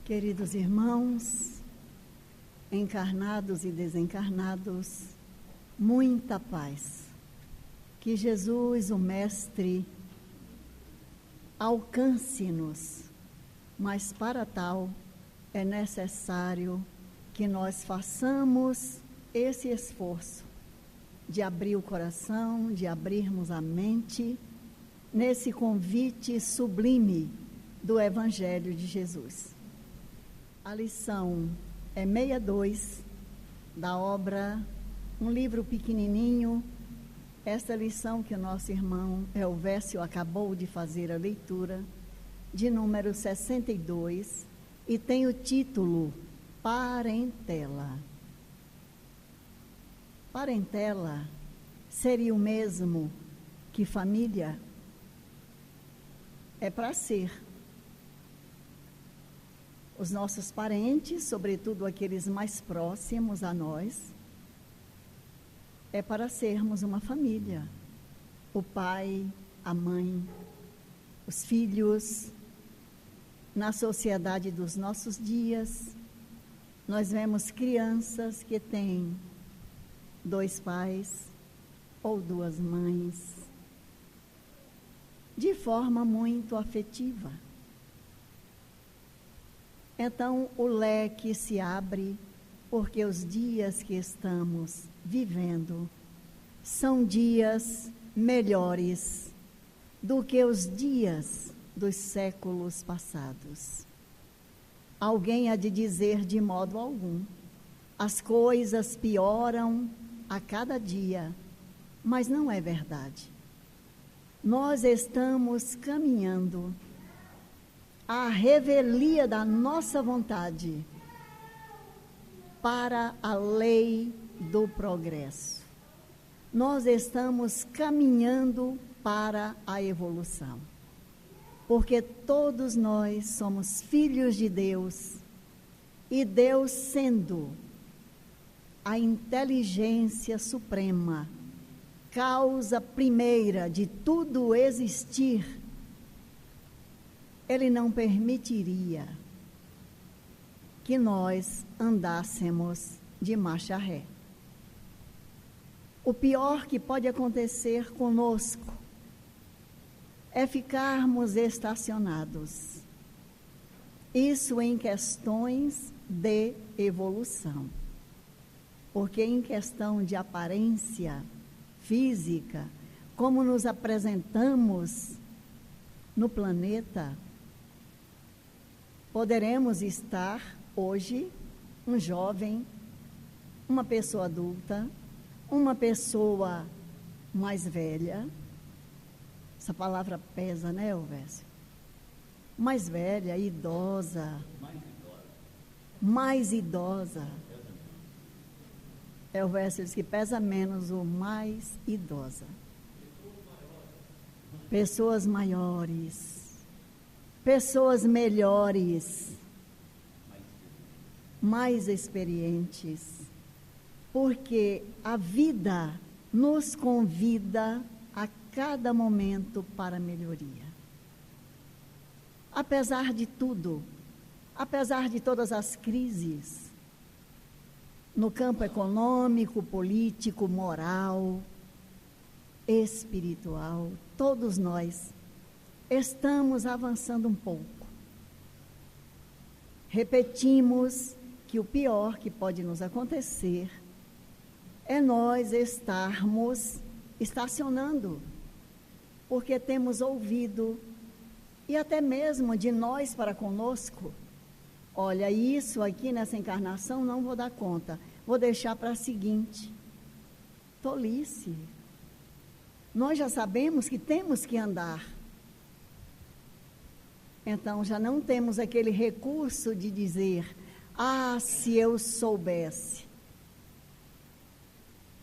Queridos irmãos, encarnados e desencarnados, muita paz. Que Jesus, o Mestre, alcance-nos, mas para tal é necessário que nós façamos esse esforço de abrir o coração, de abrirmos a mente nesse convite sublime do Evangelho de Jesus. A lição é 62 da obra, um livro pequenininho. Esta lição que o nosso irmão Elvésio acabou de fazer a leitura, de número 62, e tem o título Parentela. Parentela seria o mesmo que família? É para ser. Os nossos parentes, sobretudo aqueles mais próximos a nós, é para sermos uma família. O pai, a mãe, os filhos. Na sociedade dos nossos dias, nós vemos crianças que têm 2 pais ou 2 mães, de forma muito afetiva. Então, o leque se abre, porque os dias que estamos vivendo são dias melhores do que os dias dos séculos passados. Alguém há de dizer de modo algum, as coisas pioram a cada dia, mas não é verdade. Nós estamos caminhando à revelia da nossa vontade para a lei do progresso. Nós estamos caminhando para a evolução, porque todos nós somos filhos de Deus, e Deus, sendo a inteligência suprema, causa primeira de tudo existir, Ele não permitiria que nós andássemos de marcha ré. O pior que pode acontecer conosco é ficarmos estacionados. Isso em questões de evolução. Porque em questão de aparência física, como nos apresentamos no planeta, poderemos estar hoje um jovem, uma pessoa adulta, uma pessoa mais velha. Essa palavra pesa, né, Elvésio? Mais velha, idosa. Mais idosa. Elvésio diz que pesa menos o mais idosa. Pessoas maiores. Pessoas melhores, mais experientes, porque a vida nos convida a cada momento para a melhoria. Apesar de tudo, apesar de todas as crises, no campo econômico, político, moral, espiritual, todos nós estamos avançando um pouco. Repetimos que o pior que pode nos acontecer é nós estarmos estacionando, porque temos ouvido, e até mesmo de nós para conosco, olha, isso aqui nessa encarnação não vou dar conta, vou deixar para a seguinte. Tolice. Nós já sabemos que temos que andar. Então, já não temos aquele recurso de dizer, se eu soubesse.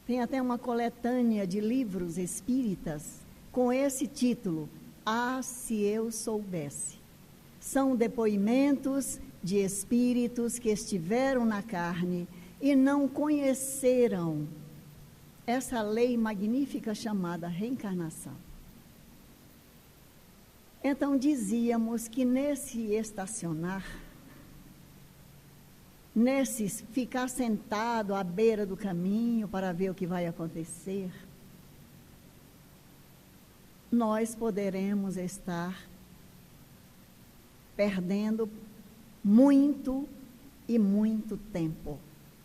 Tem até uma coletânea de livros espíritas com esse título, se eu soubesse. São depoimentos de espíritos que estiveram na carne e não conheceram essa lei magnífica chamada reencarnação. Então dizíamos que nesse estacionar nesses ficar sentado à beira do caminho para ver o que vai acontecer, nós poderemos estar perdendo muito e muito tempo,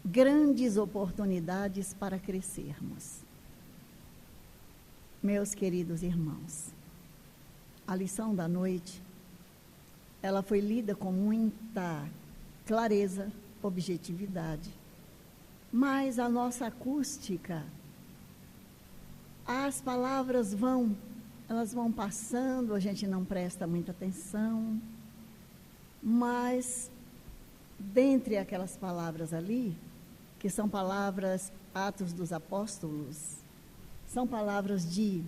grandes oportunidades para crescermos. Meus queridos irmãos, a lição da noite, ela foi lida com muita clareza, objetividade, mas a nossa acústica, as palavras elas vão passando, a gente não presta muita atenção, mas dentre aquelas palavras ali, que são palavras, Atos dos Apóstolos, são palavras de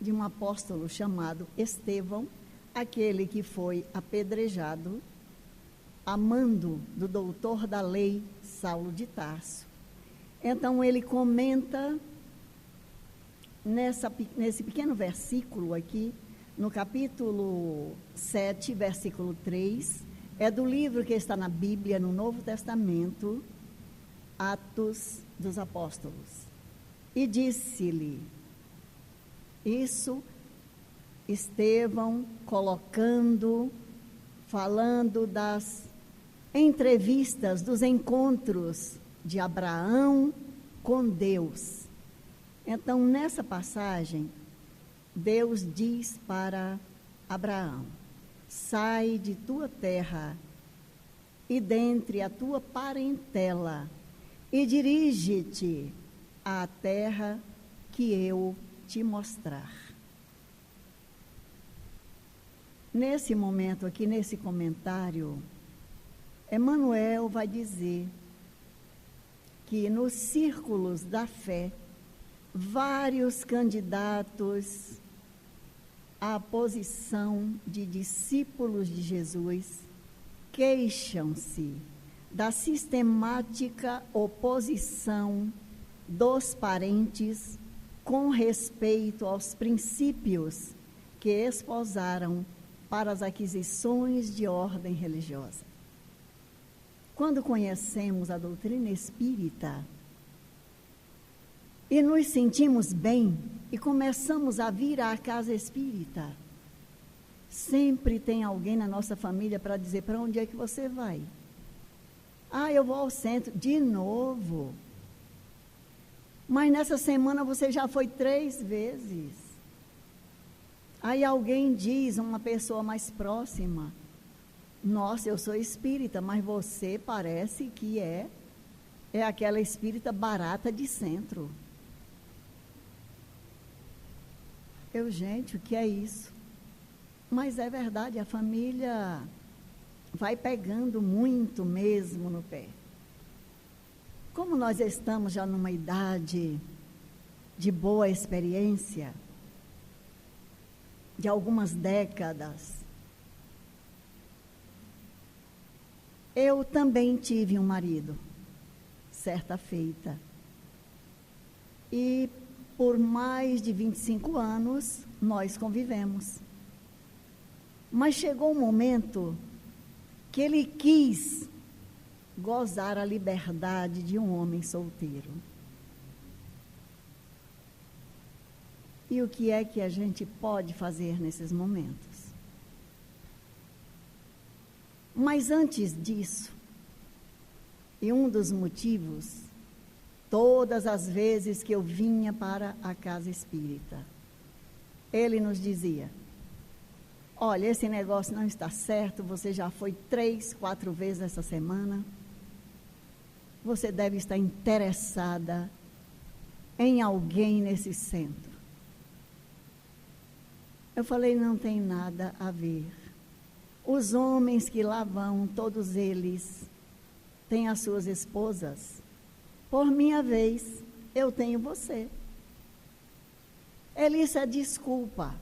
um apóstolo chamado Estevão, aquele que foi apedrejado a mando do doutor da lei, Saulo de Tarso. Então ele comenta nesse pequeno versículo aqui, no capítulo 7, versículo 3, é do livro que está na Bíblia, no Novo Testamento, Atos dos Apóstolos. E disse-lhe, isso Estevão falando das entrevistas, dos encontros de Abraão com Deus. Então, nessa passagem, Deus diz para Abraão, sai de tua terra e dentre a tua parentela e dirige-te à terra que eu te mostrar. Nesse momento aqui, nesse comentário, Emmanuel vai dizer que nos círculos da fé, vários candidatos à posição de discípulos de Jesus queixam-se da sistemática oposição dos parentes com respeito aos princípios que esposaram para as aquisições de ordem religiosa. Quando conhecemos a doutrina espírita e nos sentimos bem e começamos a vir à casa espírita, sempre tem alguém na nossa família para dizer, para onde é que você vai? Ah, eu vou ao centro. De novo? Mas nessa semana você já foi 3 vezes. Aí alguém diz, uma pessoa mais próxima, nossa, eu sou espírita, mas você parece que é aquela espírita barata de centro. Gente, o que é isso? Mas é verdade, a família vai pegando muito mesmo no pé. Como nós estamos já numa idade de boa experiência, de algumas décadas, eu também tive um marido, certa feita. E por mais de 25 anos, nós convivemos. Mas chegou um momento que ele quis gozar a liberdade de um homem solteiro. E o que é que a gente pode fazer nesses momentos? Mas antes disso, e um dos motivos, todas as vezes que eu vinha para a casa espírita, ele nos dizia, olha, esse negócio não está certo, você já foi 3, 4 vezes essa semana, você deve estar interessada em alguém nesse centro. Eu falei, não tem nada a ver. Os homens que lá vão, todos eles têm as suas esposas. Por minha vez, eu tenho você. Elissa, desculpa,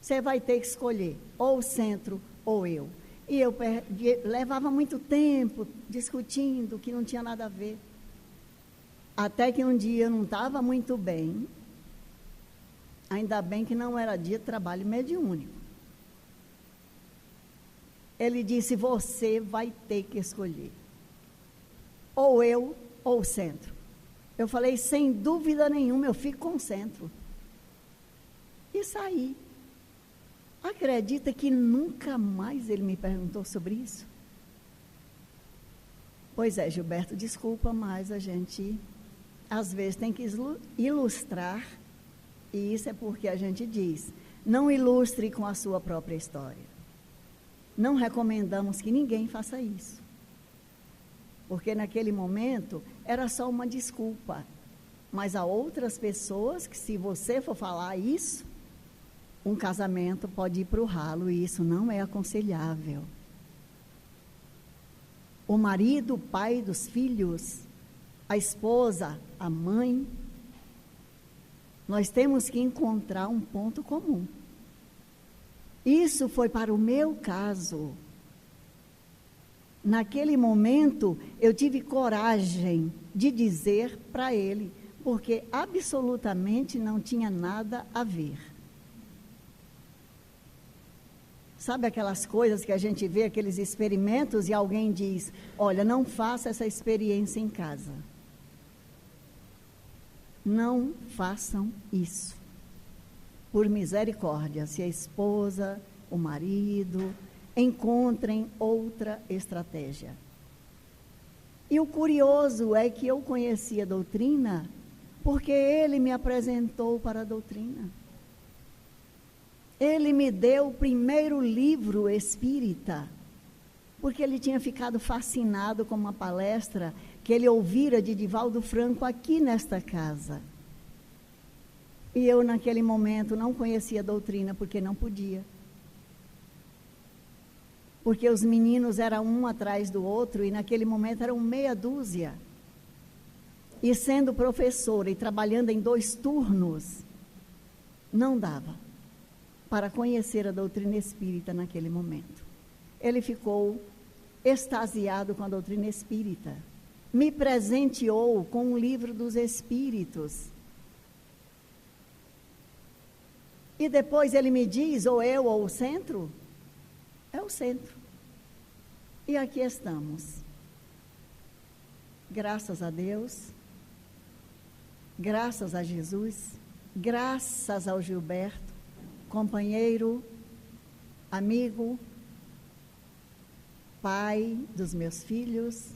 você vai ter que escolher, ou o centro, ou eu. E eu levava muito tempo discutindo que não tinha nada a ver. Até que um dia eu não estava muito bem, ainda bem que não era dia de trabalho mediúnico. Ele disse: você vai ter que escolher, ou eu ou o centro. Eu falei: sem dúvida nenhuma, eu fico com o centro. E saí. Acredita que nunca mais ele me perguntou sobre isso? Pois é, Gilberto, desculpa, mas a gente às vezes tem que ilustrar, e isso é porque a gente diz: não ilustre com a sua própria história. Não recomendamos que ninguém faça isso, porque naquele momento era só uma desculpa, mas há outras pessoas que, se você for falar isso, um casamento pode ir para o ralo, e isso não é aconselhável. O marido, o pai dos filhos, a esposa, a mãe, nós temos que encontrar um ponto comum. Isso foi para o meu caso. Naquele momento, eu tive coragem de dizer para ele, porque absolutamente não tinha nada a ver. Sabe aquelas coisas que a gente vê, aqueles experimentos, e alguém diz: olha, não faça essa experiência em casa. Não façam isso. Por misericórdia, se a esposa, o marido, encontrem outra estratégia. E o curioso é que eu conheci a doutrina porque ele me apresentou para a doutrina. Ele me deu o primeiro livro espírita, porque ele tinha ficado fascinado com uma palestra que ele ouvira de Divaldo Franco aqui nesta casa. E eu, naquele momento, não conhecia a doutrina, porque não podia. Porque os meninos eram um atrás do outro, e naquele momento eram meia dúzia. E sendo professora e trabalhando em 2 turnos, não dava para conhecer a doutrina espírita naquele momento. Ele ficou extasiado com a doutrina espírita. Me presenteou com um livro dos Espíritos. E depois ele me diz: ou eu ou o centro? É o centro. E aqui estamos. Graças a Deus, graças a Jesus, graças ao Gilberto, companheiro, amigo, pai dos meus filhos,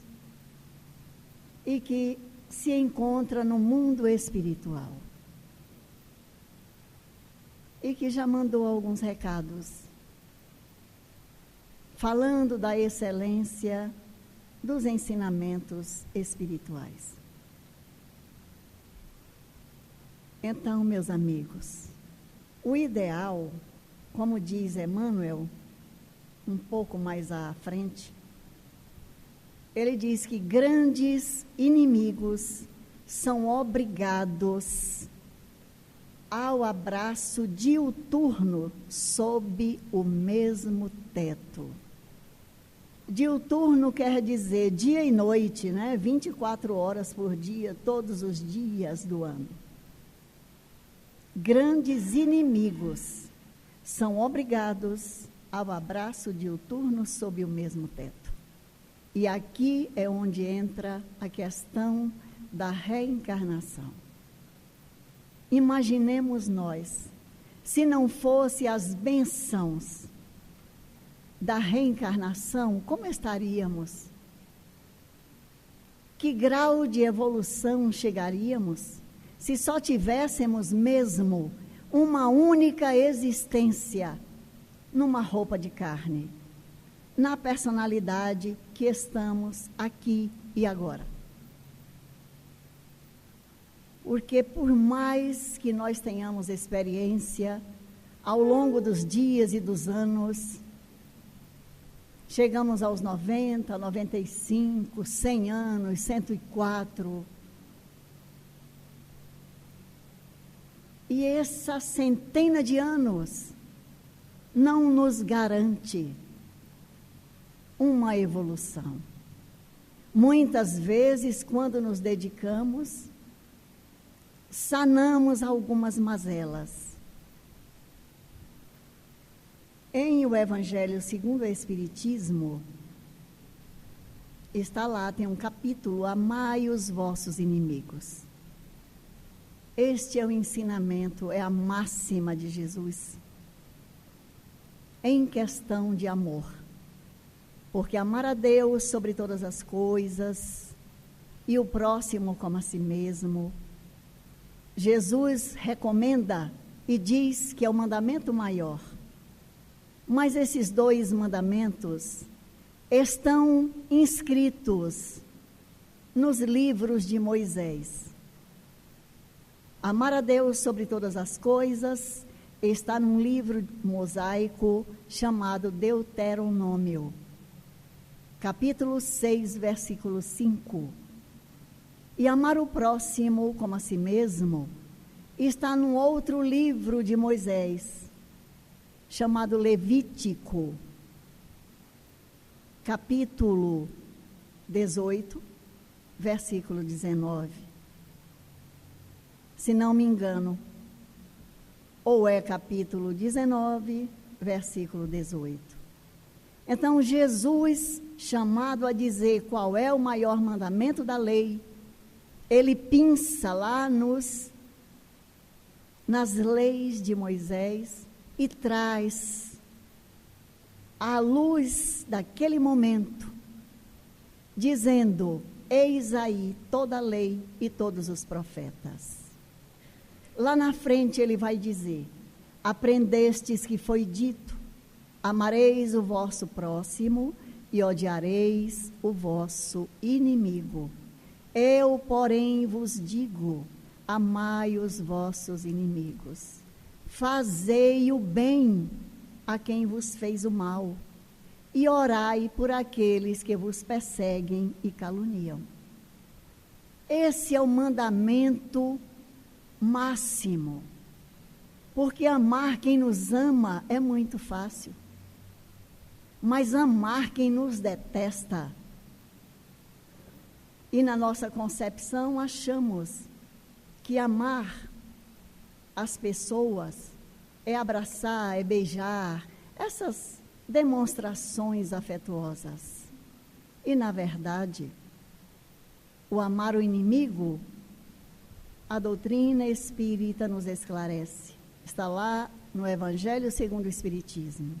e que se encontra no mundo espiritual. E que já mandou alguns recados, falando da excelência dos ensinamentos espirituais. Então, meus amigos, o ideal, como diz Emmanuel, um pouco mais à frente, ele diz que grandes inimigos são obrigados ao abraço diuturno sob o mesmo teto. Diuturno quer dizer dia e noite, né? 24 horas por dia, todos os dias do ano. Grandes inimigos são obrigados ao abraço diuturno sob o mesmo teto. E aqui é onde entra a questão da reencarnação. Imaginemos nós, se não fosse as bênçãos da reencarnação, como estaríamos? Que grau de evolução chegaríamos se só tivéssemos mesmo uma única existência numa roupa de carne, na personalidade que estamos aqui e agora? Porque por mais que nós tenhamos experiência ao longo dos dias e dos anos, chegamos aos 90, 95, 100 anos, 104. E essa centena de anos não nos garante uma evolução. Muitas vezes, quando nos dedicamos, sanamos algumas mazelas. Em o Evangelho segundo o Espiritismo, está lá, tem um capítulo, amai os vossos inimigos. Este é o ensinamento, é a máxima de Jesus em questão de amor. Porque amar a Deus sobre todas as coisas e o próximo como a si mesmo, Jesus recomenda e diz que é o mandamento maior. Mas esses dois mandamentos estão inscritos nos livros de Moisés. Amar a Deus sobre todas as coisas está num livro mosaico chamado Deuteronômio, capítulo 6, versículo 5. E amar o próximo como a si mesmo está num outro livro de Moisés, chamado Levítico, capítulo 18, versículo 19. Se não me engano, ou é capítulo 19, versículo 18. Então, Jesus, chamado a dizer qual é o maior mandamento da lei, ele pinça lá nas leis de Moisés e traz à luz daquele momento, dizendo: eis aí toda a lei e todos os profetas. Lá na frente ele vai dizer: aprendestes que foi dito, amareis o vosso próximo e odiareis o vosso inimigo. Eu, porém, vos digo, amai os vossos inimigos, fazei o bem a quem vos fez o mal, e orai por aqueles que vos perseguem e caluniam. Esse é o mandamento máximo, porque amar quem nos ama é muito fácil, mas amar quem nos detesta, e na nossa concepção achamos que amar as pessoas é abraçar, é beijar, essas demonstrações afetuosas. E na verdade, o amar o inimigo, a doutrina espírita nos esclarece. Está lá no Evangelho segundo o Espiritismo.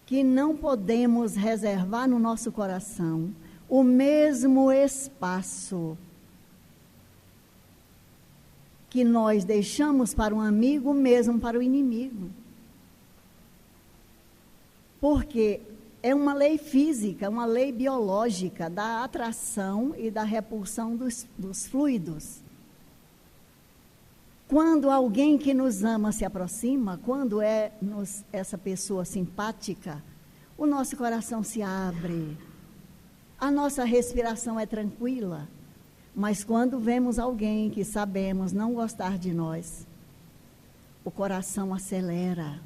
Que não podemos reservar no nosso coração o mesmo espaço que nós deixamos para um amigo, mesmo para o inimigo. Porque é uma lei física, uma lei biológica da atração e da repulsão dos fluidos. Quando alguém que nos ama se aproxima, quando essa pessoa simpática, o nosso coração se abre, a nossa respiração é tranquila. Mas quando vemos alguém que sabemos não gostar de nós, o coração acelera.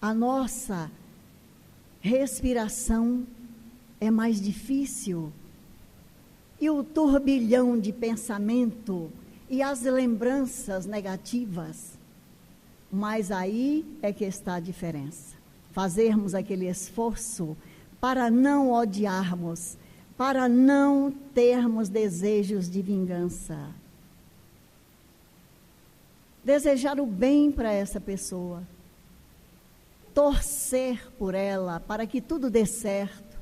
A nossa respiração é mais difícil. E o turbilhão de pensamento e as lembranças negativas. Mas aí é que está a diferença. Fazermos aquele esforço para não odiarmos, para não termos desejos de vingança. Desejar o bem para essa pessoa. Torcer por ela para que tudo dê certo.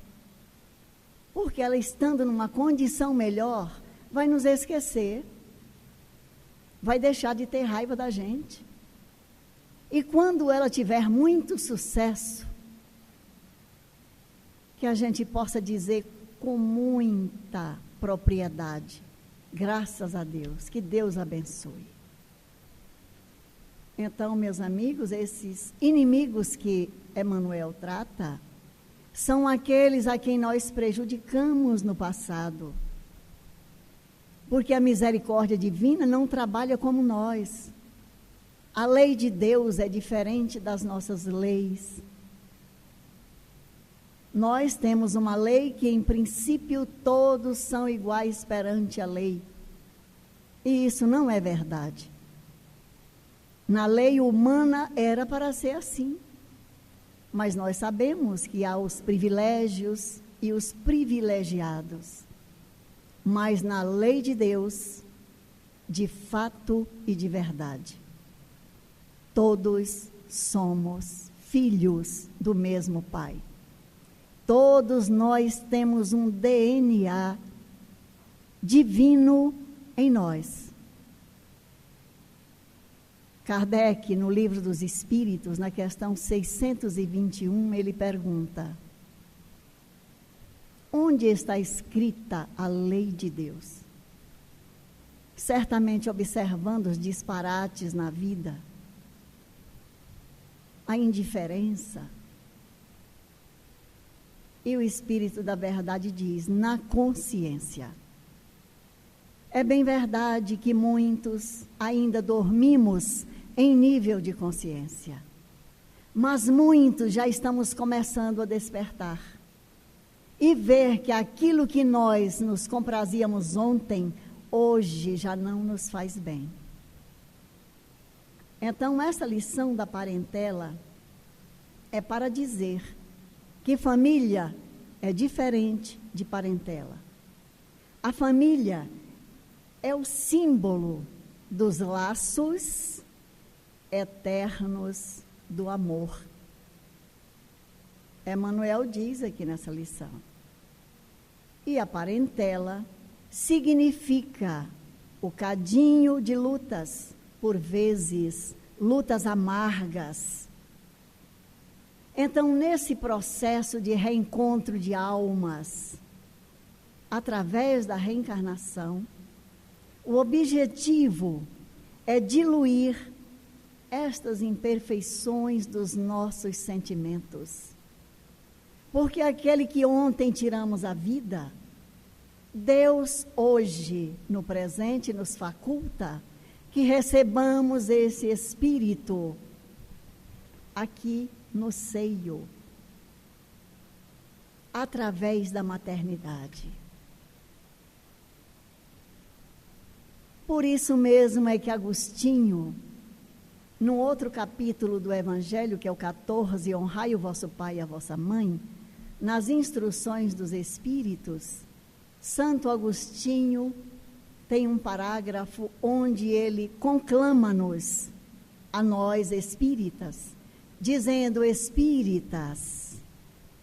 Porque ela, estando numa condição melhor, vai nos esquecer. Vai deixar de ter raiva da gente. E quando ela tiver muito sucesso, que a gente possa dizer com muita propriedade: graças a Deus, que Deus abençoe. Então, meus amigos, esses inimigos que Emmanuel trata, são aqueles a quem nós prejudicamos no passado. Porque a misericórdia divina não trabalha como nós. A lei de Deus é diferente das nossas leis. Nós temos uma lei que, em princípio, todos são iguais perante a lei. E isso não é verdade. Na lei humana era para ser assim. Mas nós sabemos que há os privilégios e os privilegiados. Mas na lei de Deus, de fato e de verdade, todos somos filhos do mesmo Pai. Todos nós temos um DNA divino em nós. Kardec, no Livro dos Espíritos, na questão 621, ele pergunta: onde está escrita a lei de Deus? Certamente observando os disparates na vida, a indiferença. E o Espírito da Verdade diz: na consciência. É bem verdade que muitos ainda dormimos em nível de consciência, mas muitos já estamos começando a despertar e ver que aquilo que nós nos comprazíamos ontem, hoje já não nos faz bem. Então, essa lição da parentela é para dizer que família é diferente de parentela. A família é o símbolo dos laços eternos do amor. Emmanuel diz aqui nessa lição. E a parentela significa o cadinho de lutas, por vezes lutas amargas. Então, nesse processo de reencontro de almas, através da reencarnação, o objetivo é diluir estas imperfeições dos nossos sentimentos. Porque aquele que ontem tiramos a vida, Deus hoje, no presente, nos faculta que recebamos esse espírito aqui no seio, através da maternidade. Por isso mesmo é que Agostinho, no outro capítulo do Evangelho, que é o 14, honrai o vosso pai e a vossa mãe, nas instruções dos Espíritos, Santo Agostinho tem um parágrafo onde ele conclama-nos, a nós espíritas, dizendo: espíritas,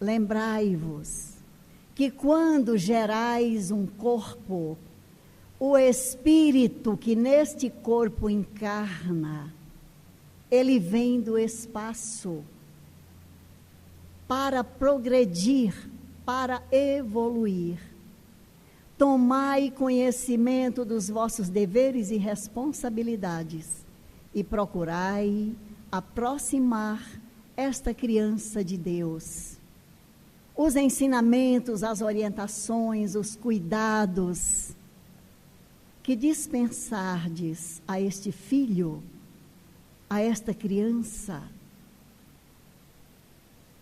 lembrai-vos que quando gerais um corpo, o espírito que neste corpo encarna, ele vem do espaço para progredir, para evoluir. Tomai conhecimento dos vossos deveres e responsabilidades e procurai aproximar esta criança de Deus. Os ensinamentos, as orientações, os cuidados que dispensardes a este filho, a esta criança,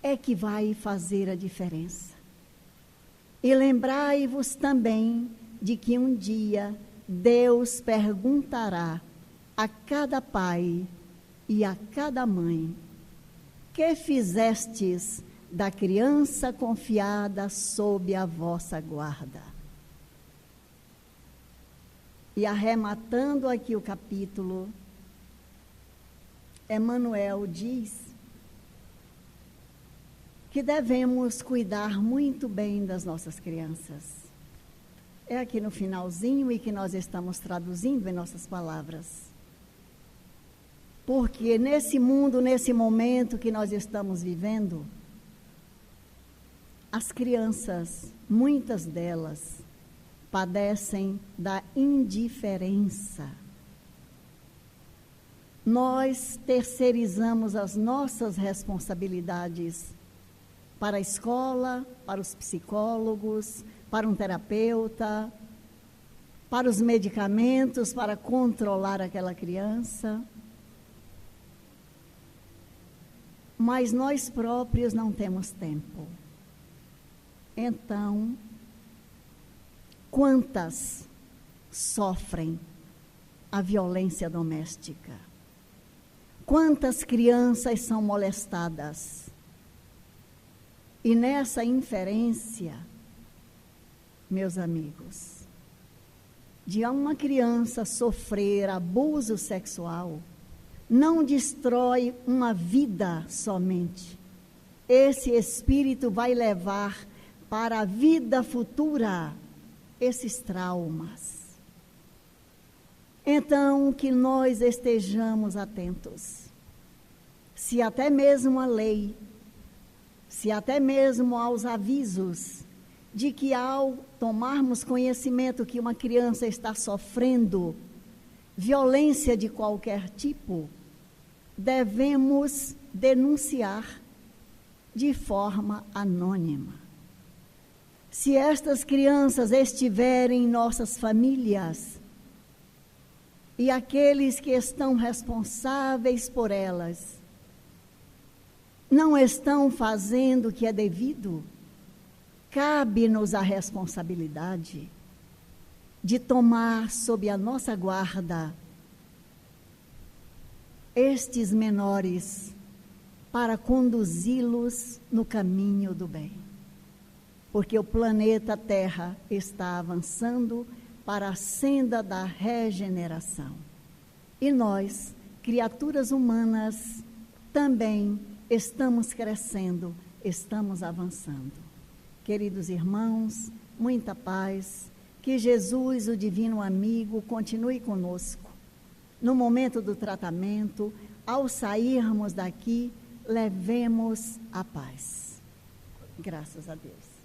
é que vai fazer a diferença. E lembrai-vos também de que um dia Deus perguntará a cada pai e a cada mãe: que fizestes da criança confiada sob a vossa guarda? E arrematando aqui o capítulo, Emmanuel diz que devemos cuidar muito bem das nossas crianças. É aqui no finalzinho e que nós estamos traduzindo em nossas palavras. Porque nesse mundo, nesse momento que nós estamos vivendo, as crianças, muitas delas, padecem da indiferença. Nós terceirizamos as nossas responsabilidades para a escola, para os psicólogos, para um terapeuta, para os medicamentos, para controlar aquela criança. Mas nós próprios não temos tempo. Então, quantas sofrem a violência doméstica? Quantas crianças são molestadas? E nessa inferência, meus amigos, de uma criança sofrer abuso sexual, não destrói uma vida somente. Esse espírito vai levar para a vida futura esses traumas. Então, que nós estejamos atentos. Se até mesmo a lei, se até mesmo aos avisos de que ao tomarmos conhecimento que uma criança está sofrendo violência de qualquer tipo, devemos denunciar de forma anônima. Se estas crianças estiverem em nossas famílias e aqueles que estão responsáveis por elas não estão fazendo o que é devido, cabe-nos a responsabilidade de tomar sob a nossa guarda estes menores para conduzi-los no caminho do bem. Porque o planeta Terra está avançando para a senda da regeneração. E nós, criaturas humanas, também estamos crescendo, estamos avançando. Queridos irmãos, muita paz, que Jesus, o divino amigo, continue conosco. No momento do tratamento, ao sairmos daqui, levemos a paz. Graças a Deus.